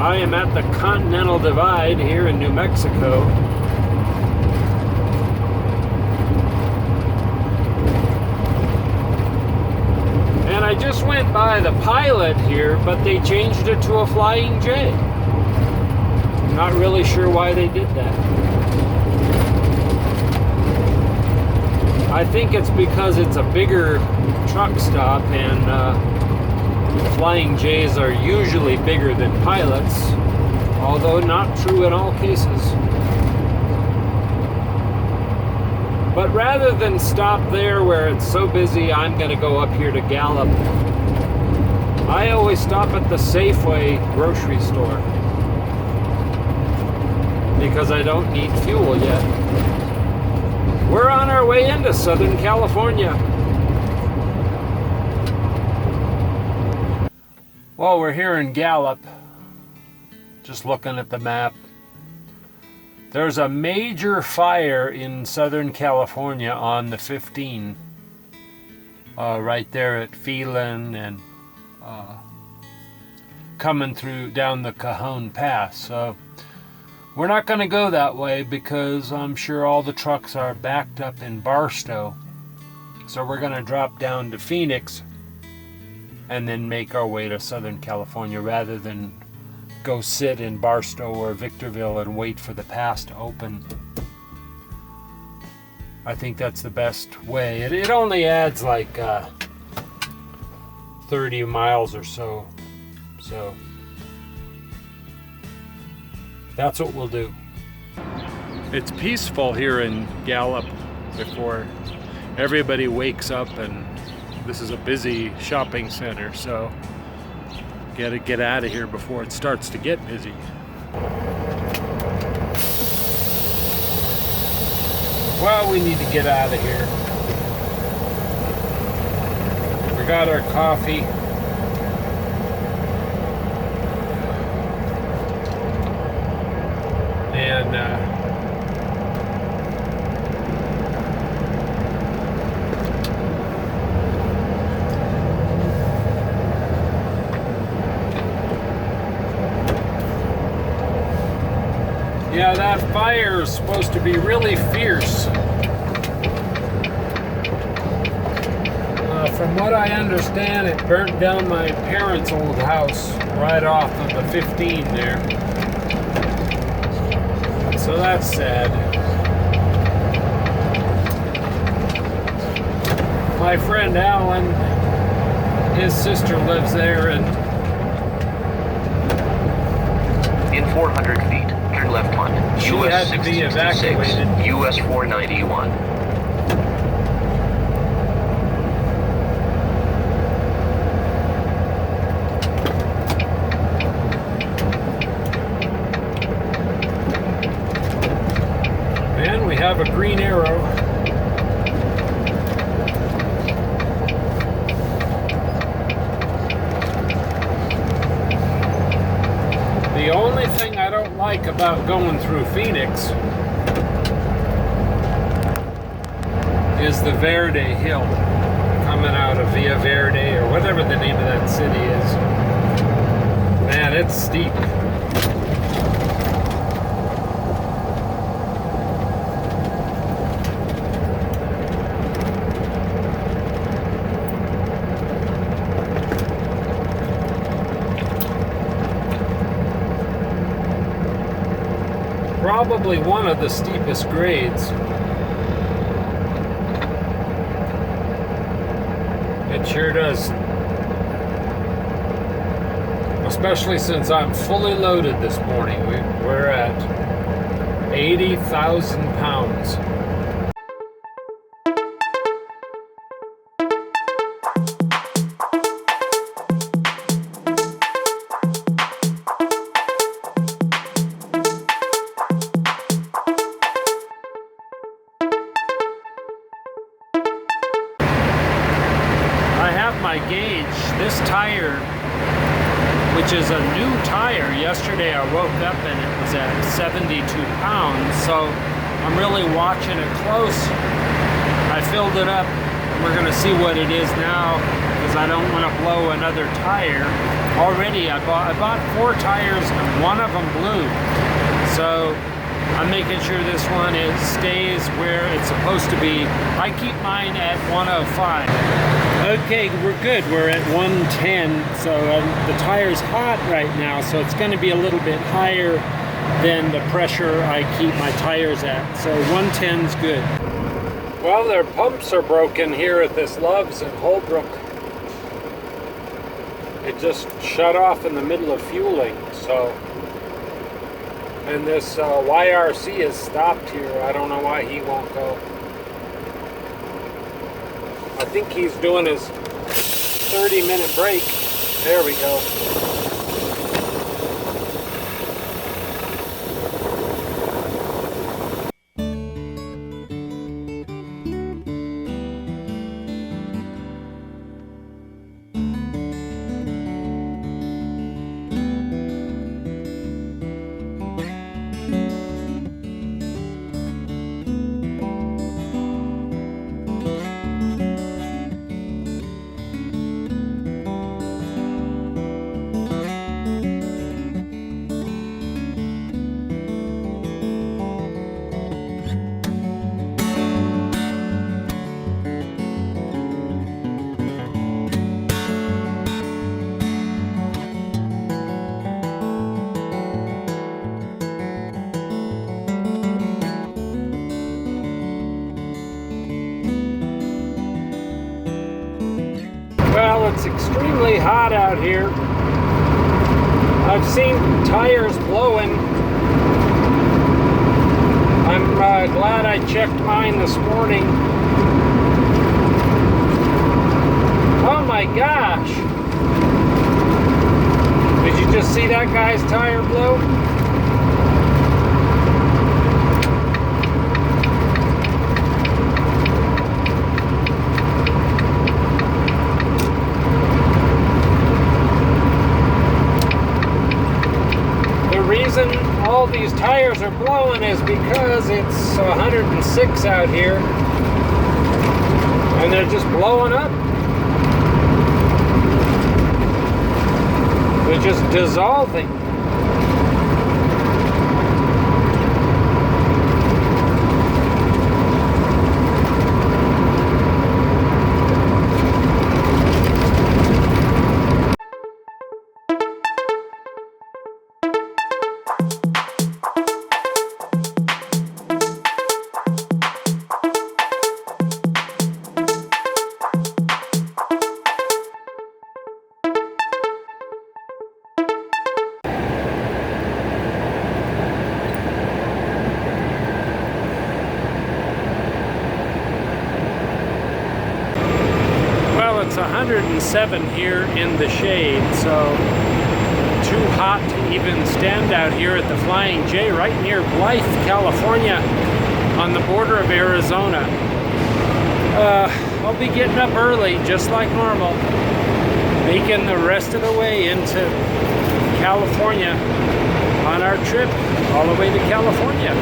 I am at the Continental Divide here in New Mexico. And I just went by the Pilot here, but they changed it to a Flying J. Not really sure why they did that. I think it's because it's a bigger truck stop, and Flying J's are usually bigger than Pilots, although not true in all cases. But rather than stop there where it's so busy, I'm going to go up here to Gallup. I always stop at the Safeway grocery store because I don't need fuel yet. We're on our way into Southern California. Well, we're here in Gallup, just looking at the map. There's a major fire in Southern California on the 15, right there at Phelan and coming through down the Cajon Pass. So we're not going to go that way because I'm sure all the trucks are backed up in Barstow. So we're going to drop down to Phoenix and then make our way to Southern California rather than go sit in Barstow or Victorville and wait for the pass to open. I think that's the best way. It only adds like 30 miles or so. So that's what we'll do. It's peaceful here in Gallup before everybody wakes up, and this is a busy shopping center, so gotta get out of here before it starts to get busy. Well, we need to get out of here. We got our coffee. And yeah, that fire is supposed to be really fierce. From what I understand, it burnt down my parents' old house right off of the 15 there. So that's sad. My friend Alan, his sister lives there, and in 400 feet, turn left on she US had to be evacuated. US 491. And we have a green arrow. The only thing I don't like about going through Phoenix is the Verde Hill coming out of Villa Verde or whatever the name of that city is. Man, it's steep. Probably one of the steepest grades. It sure does. Especially since I'm fully loaded this morning. We're at 80,000 pounds. My gauge, this tire, which is a new tire, yesterday I woke up and it was at 72 pounds, so I'm really watching it close. I filled it up. We're going to see what it is now because I don't want to blow another tire. already. I bought 4 tires and one of them blew. So I'm making sure this one stays where it's supposed to be. I keep mine at 105. Okay, we're good. We're at 110. So the tire's hot right now, so it's going to be a little bit higher than the pressure I keep my tires at. So 110's good. Well, their pumps are broken here at this Love's in Holbrook. It just shut off in the middle of fueling, so. And this YRC is stopped here. I don't know why he won't go. I think he's doing his 30-minute break. There we go. Well, it's extremely hot out here. I've seen tires blowing. I'm glad I checked mine this morning. Oh my gosh! Did you just see that guy's tire blow? All these tires are blowing is because it's 106 out here and they're just blowing up. They're just dissolving. It's 107 here in the shade, so too hot to even stand out here at the Flying J right near Blythe, California, on the border of Arizona. I'll be getting up early, just like normal, making the rest of the way into California on our trip all the way to California.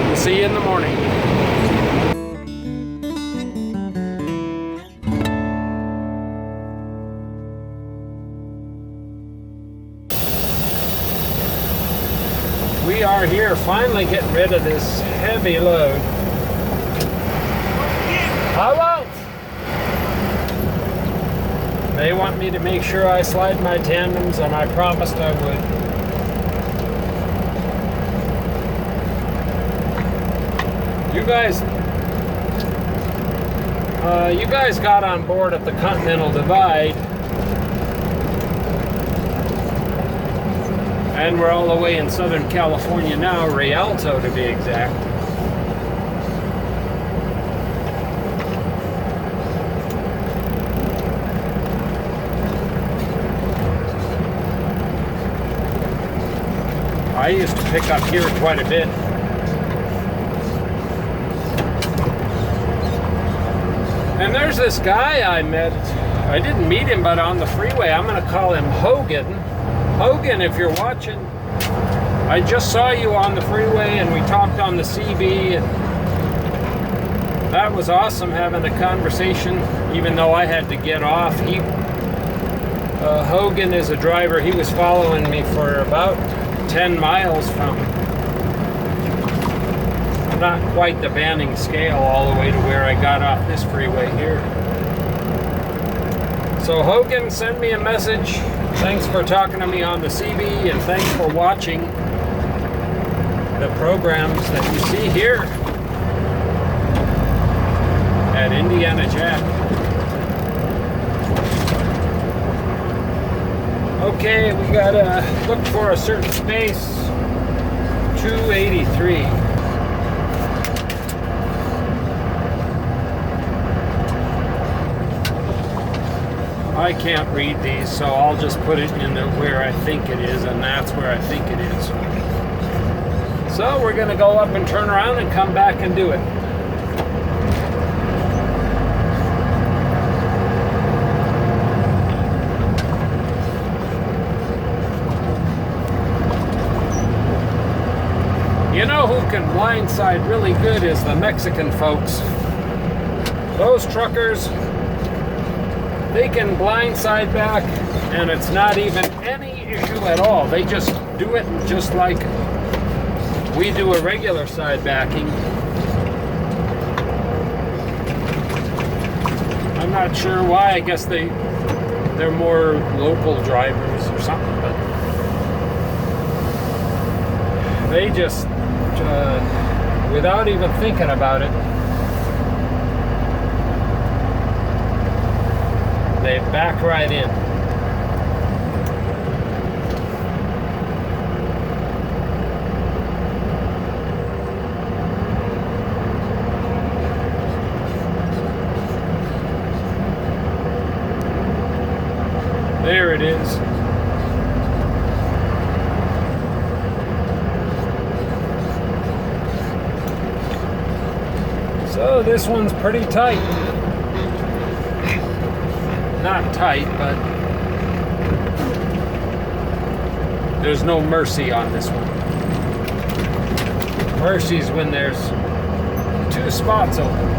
We'll see you in the morning. We are here finally getting rid of this heavy load. I won't! They want me to make sure I slide my tandems, and I promised I would. You guys got on board at the Continental Divide. And we're all the way in Southern California now, Rialto to be exact. I used to pick up here quite a bit. And there's this guy I met. I didn't meet him, but on the freeway, I'm going to call him Hogan. Hogan, if you're watching, I just saw you on the freeway and we talked on the CB, and that was awesome having a conversation, even though I had to get off. Hogan is a driver. He was following me for about 10 miles from not quite the Banning scale all the way to where I got off this freeway here. So Hogan, send me a message. Thanks for talking to me on the CB, and thanks for watching the programs that you see here at Indiana Jack. Okay, we gotta look for a certain space. 283. I can't read these, so I'll just put it in where I think it is, and that's where I think it is. So we're gonna go up and turn around and come back and do it. You know who can blindside really good is the Mexican folks. Those truckers, they can blindside back, and it's not even any issue at all. They just do it just like we do a regular side backing. I'm not sure why. I guess they're more local drivers or something, but they just without even thinking about it, they back right in. There it is. So this one's pretty tight. Not tight, but there's no mercy on this one. Mercy's when there's 2 spots open.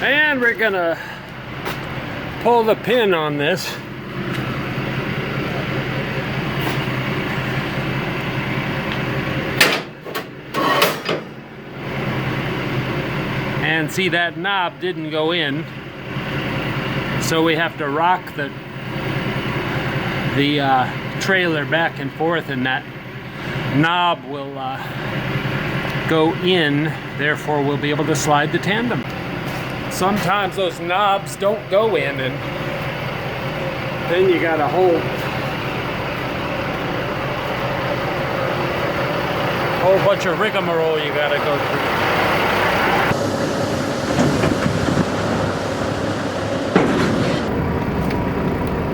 And we're gonna pull the pin on this. And see, that knob didn't go in, so we have to rock the trailer back and forth, and that knob will go in, therefore we'll be able to slide the tandem. Sometimes those knobs don't go in, and then you got a whole bunch of rigmarole you gotta go through.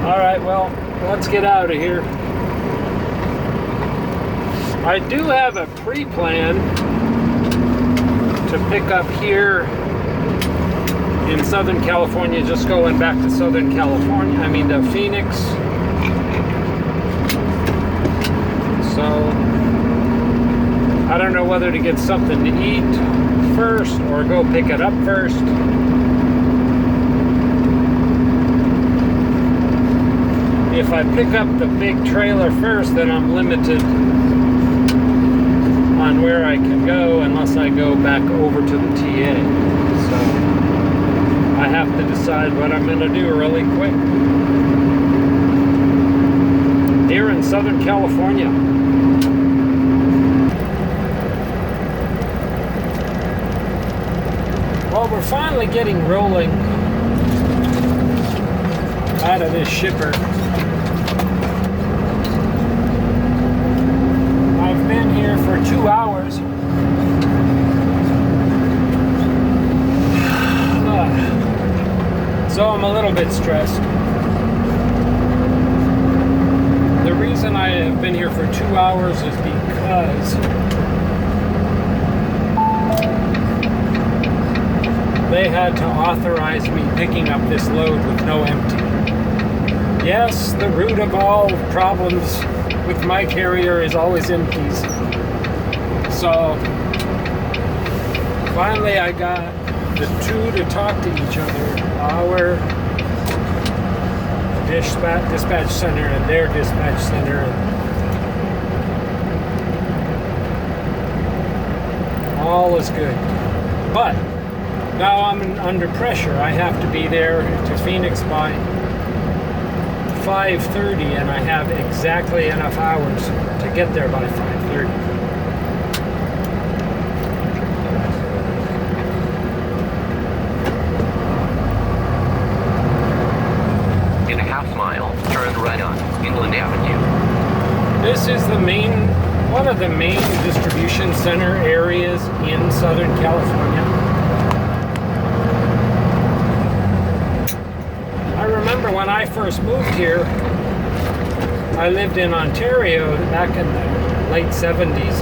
All right, well, let's get out of here. I do have a pre-plan to pick up here in Southern California, just going back to Southern California, I mean to Phoenix. So I don't know whether to get something to eat first or go pick it up first. If I pick up the big trailer first, then I'm limited on where I can go unless I go back over to the TA. So I have to decide what I'm going to do really quick. Here in Southern California. Well, we're finally getting rolling out of this shipper. I've been here for 2 hours. So I'm a little bit stressed. The reason I have been here for 2 hours is because they had to authorize me picking up this load with no empty. Yes, the root of all problems with my carrier is always empties. So finally I got the two to talk to each other. Our dispatch center and their dispatch center. All is good. But now I'm under pressure. I have to be there to Phoenix by 5:30, and I have exactly enough hours to get there by 5:30. In a half mile, turn right on Inland Avenue. This is one of the main distribution center areas in Southern California. I remember when I first moved here, I lived in Ontario back in the late 70s,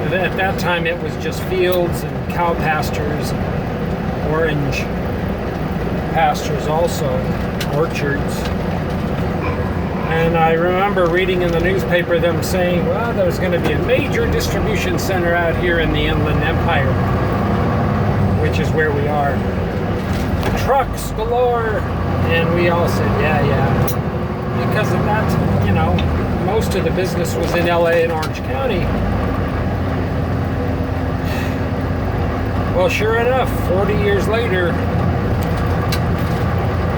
and at that time it was just fields and cow pastures, and orange pastures also, orchards. And I remember reading in the newspaper them saying, well, there's going to be a major distribution center out here in the Inland Empire, which is where we are. Trucks galore. And we all said, yeah. Because of that, most of the business was in LA and Orange County. Well, sure enough, 40 years later,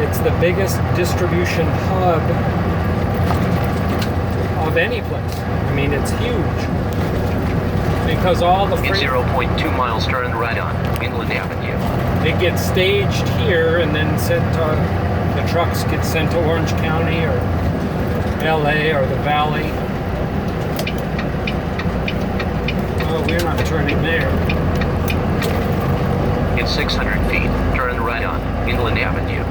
it's the biggest distribution hub of any place. I mean, it's huge. Because all the In 0.2 miles, turn right on Inland Avenue. It gets staged here and then sent to, the trucks get sent to Orange County or LA or the Valley. Oh, we're not turning there. In 600 feet, turn right on Inland Avenue.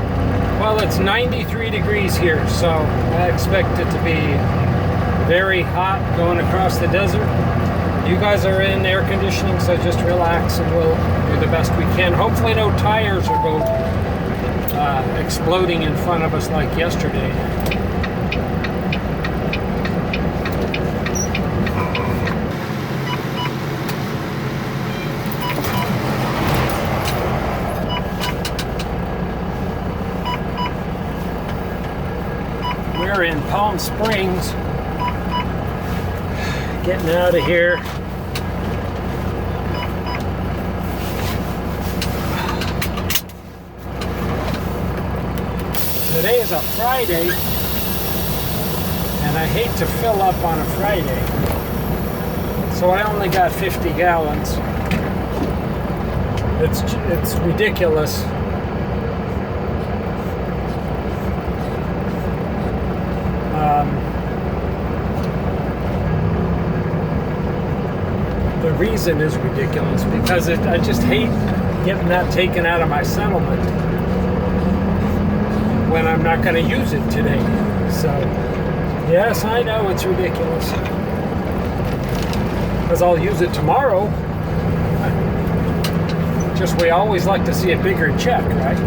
Well, it's 93 degrees here, so I expect it to be very hot going across the desert. You guys are in air conditioning, so just relax and we'll do the best we can. Hopefully no tires will go exploding in front of us like yesterday. We're in Palm Springs, getting out of here. Today is a Friday, and I hate to fill up on a Friday, so I only got 50 gallons. It's ridiculous. The reason is ridiculous because I just hate getting that taken out of my settlement when I'm not going to use it today. So, yes, I know it's ridiculous because I'll use it tomorrow. Just we always like to see a bigger check, right?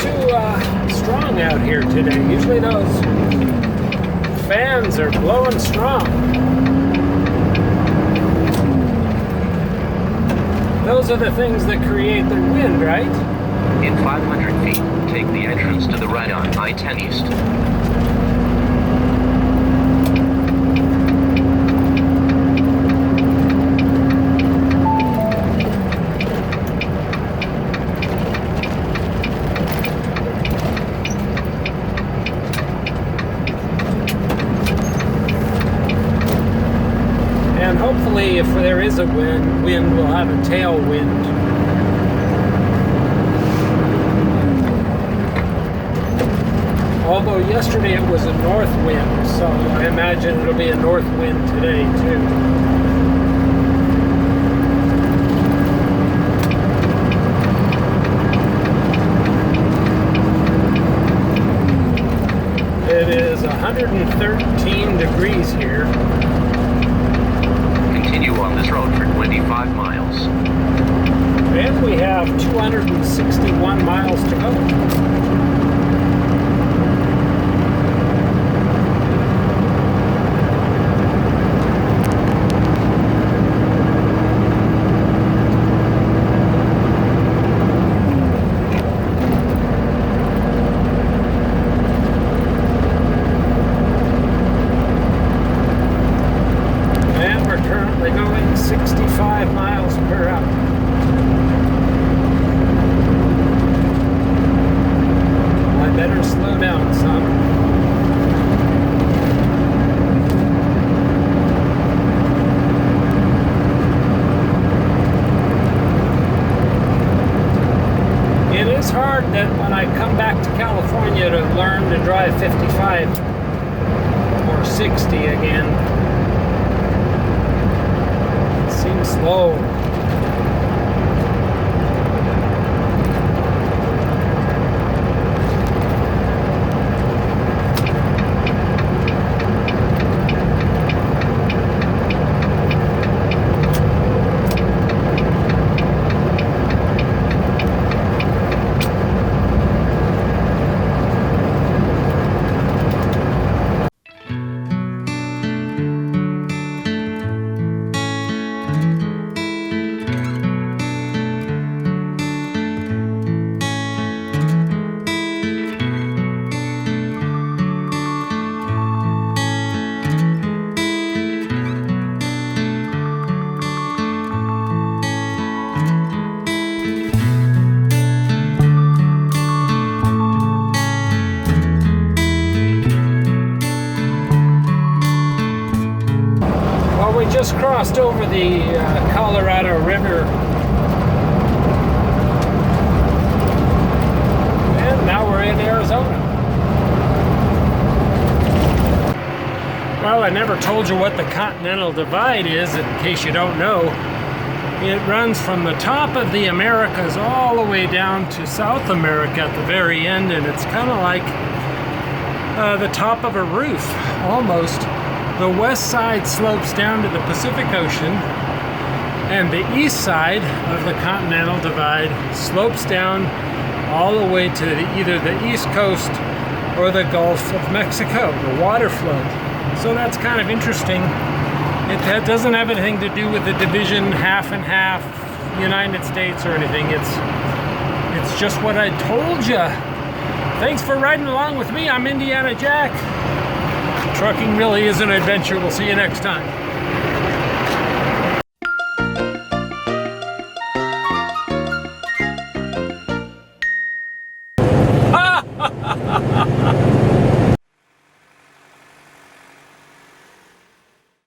too strong out here today. Usually those fans are blowing strong. Those are the things that create the wind, right? In 500 feet, take the entrance to the right on I-10 East. And hopefully, if there is a wind, we'll have a tailwind. Although yesterday it was a north wind, so I imagine it'll be a north wind today too. It is 113 degrees here. Continue on this road for 25 miles. And we have 261 miles to go. And we're currently going 65 miles per hour. I better slow down some. It is hard that when I come back to California to learn to drive 55 or 60 again. It seems slow. We just crossed over the Colorado River, and now we're in Arizona. Well, I never told you what the Continental Divide is, in case you don't know. It runs from the top of the Americas all the way down to South America at the very end, and it's kind of like the top of a roof, almost. The west side slopes down to the Pacific Ocean, and the east side of the Continental Divide slopes down all the way to either the east coast or the Gulf of Mexico, the water flow. So that's kind of interesting. It doesn't have anything to do with the division half and half, United States or anything. It's just what I told you. Thanks for riding along with me. I'm Indiana Jack. Trucking really is an adventure. We'll see you next time.